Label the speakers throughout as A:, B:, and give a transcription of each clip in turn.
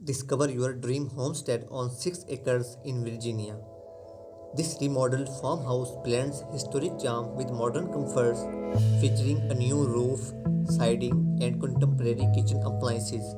A: Discover your dream homestead on 6 acres in Virginia. This remodeled farmhouse blends historic charm with modern comforts, featuring a new roof, siding, and contemporary kitchen appliances.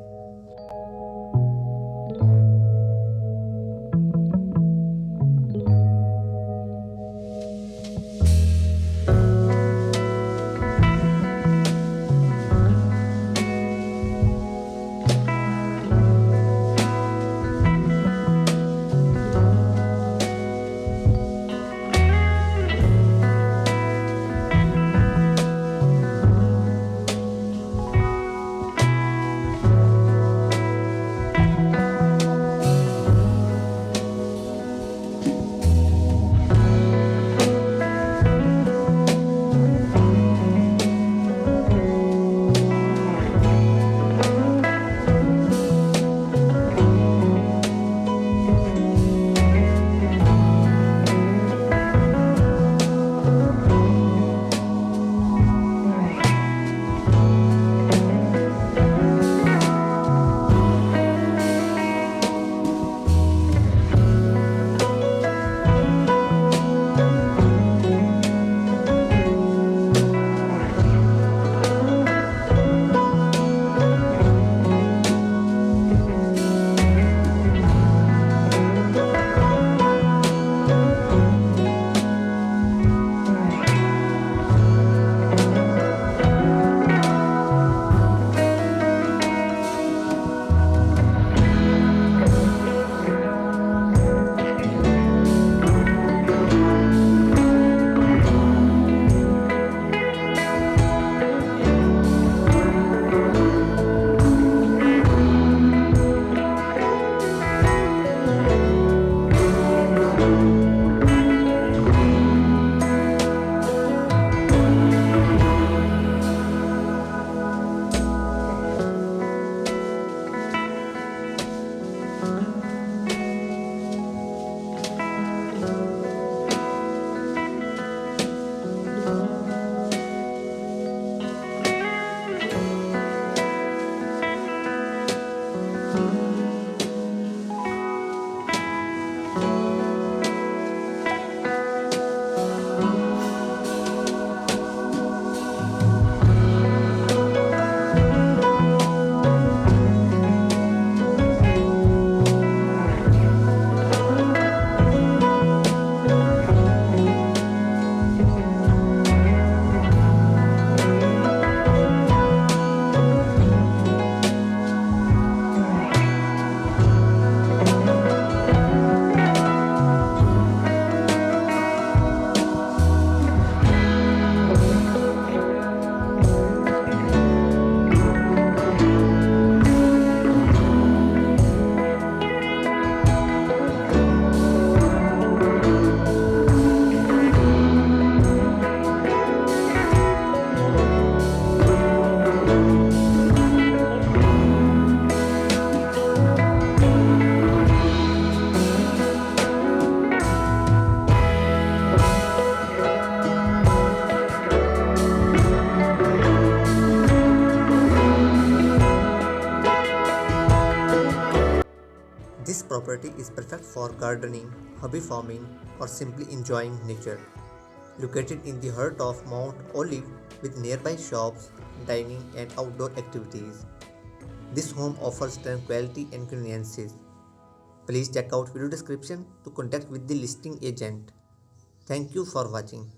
A: This property is perfect for gardening, hobby farming, or simply enjoying nature. Located in the heart of Mount Olive with nearby shops, dining, and outdoor activities, this home offers tranquility and conveniences. Please check out video description to contact with the listing agent. Thank you for watching.